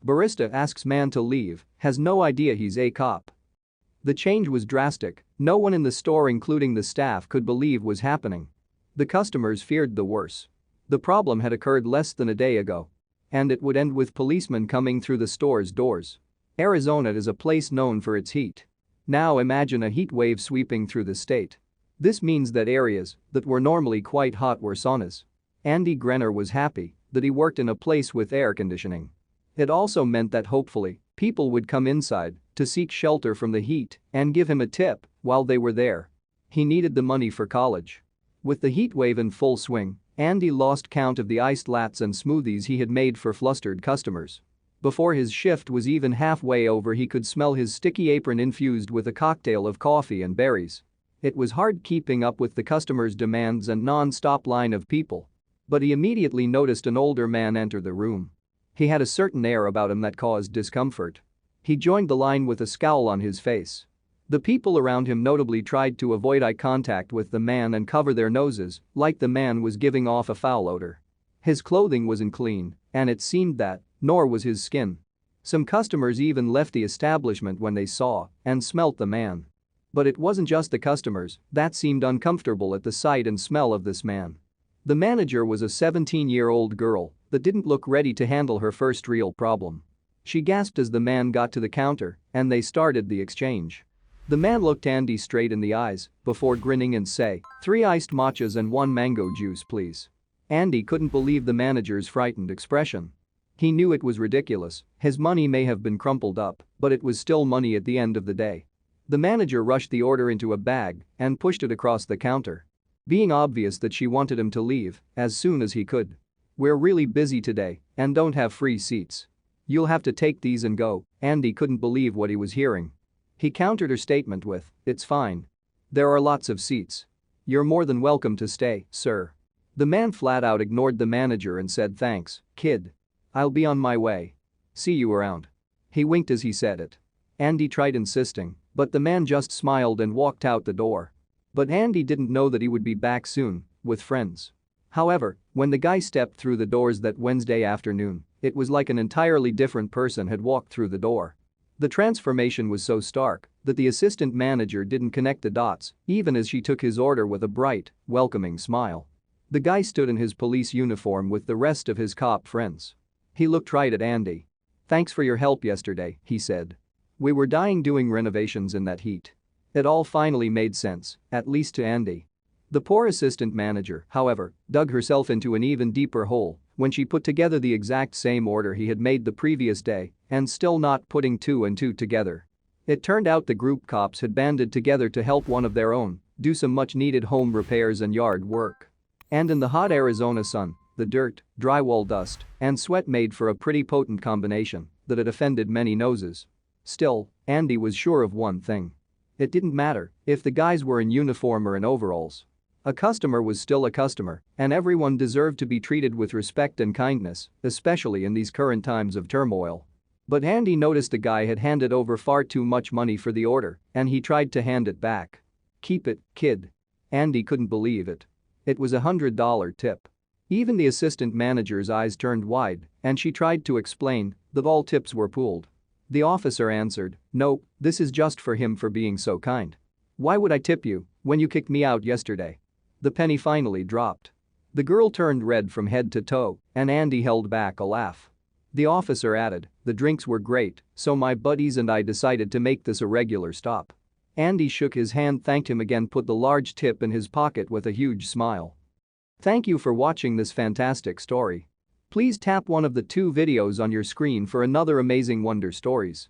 Barista asks man to leave, has no idea he's a cop. The change was drastic, no one in the store including the staff could believe was happening. The customers feared the worst. The problem had occurred less than a day ago. And it would end with policemen coming through the store's doors. Arizona is a place known for its heat. Now imagine a heat wave sweeping through the state. This means that areas that were normally quite hot were saunas. Andy Grenner was happy that he worked in a place with air conditioning. It also meant that hopefully, people would come inside to seek shelter from the heat and give him a tip while they were there. He needed the money for college. With the heat wave in full swing, Andy lost count of the iced lattes and smoothies he had made for flustered customers. Before his shift was even halfway over, he could smell his sticky apron infused with a cocktail of coffee and berries. It was hard keeping up with the customers' demands and non-stop line of people. But he immediately noticed an older man enter the room. He had a certain air about him that caused discomfort. He joined the line with a scowl on his face. The people around him notably tried to avoid eye contact with the man and cover their noses, like the man was giving off a foul odor. His clothing wasn't clean, and it seemed that, nor was his skin. Some customers even left the establishment when they saw and smelt the man. But it wasn't just the customers that seemed uncomfortable at the sight and smell of this man. The manager was a 17-year-old girl that didn't look ready to handle her first real problem. She gasped as the man got to the counter and they started the exchange. The man looked Andy straight in the eyes before grinning and say, 3 iced matchas and 1 mango juice please. Andy couldn't believe the manager's frightened expression. He knew it was ridiculous, his money may have been crumpled up, but it was still money at the end of the day. The manager rushed the order into a bag and pushed it across the counter. Being obvious that she wanted him to leave as soon as he could. We're really busy today and don't have free seats. You'll have to take these and go. Andy couldn't believe what he was hearing. He countered her statement with, it's fine. There are lots of seats. You're more than welcome to stay, sir. The man flat out ignored the manager and said thanks, kid. I'll be on my way. See you around. He winked as he said it. Andy tried insisting, but the man just smiled and walked out the door. But Andy didn't know that he would be back soon, with friends. However, when the guy stepped through the doors that Wednesday afternoon, it was like an entirely different person had walked through the door. The transformation was so stark that the assistant manager didn't connect the dots, even as she took his order with a bright, welcoming smile. The guy stood in his police uniform with the rest of his cop friends. He looked right at Andy. Thanks for your help yesterday, he said. We were dying doing renovations in that heat. It all finally made sense, at least to Andy. The poor assistant manager, however, dug herself into an even deeper hole when she put together the exact same order he had made the previous day and still not putting 2 and 2 together. It turned out the group cops had banded together to help one of their own do some much-needed home repairs and yard work. And in the hot Arizona sun, the dirt, drywall dust, and sweat made for a pretty potent combination that had offended many noses. Still, Andy was sure of one thing. It didn't matter if the guys were in uniform or in overalls. A customer was still a customer, and everyone deserved to be treated with respect and kindness, especially in these current times of turmoil. But Andy noticed the guy had handed over far too much money for the order, and he tried to hand it back. Keep it, kid. Andy couldn't believe it. It was $100 tip. Even the assistant manager's eyes turned wide, and she tried to explain that all tips were pooled. The officer answered, no, this is just for him for being so kind. Why would I tip you when you kicked me out yesterday? The penny finally dropped. The girl turned red from head to toe, and Andy held back a laugh. The officer added, the drinks were great, so my buddies and I decided to make this a regular stop. Andy shook his hand, thanked him again, put the large tip in his pocket with a huge smile. Thank you for watching this fantastic story. Please tap one of the 2 videos on your screen for another amazing wonder stories.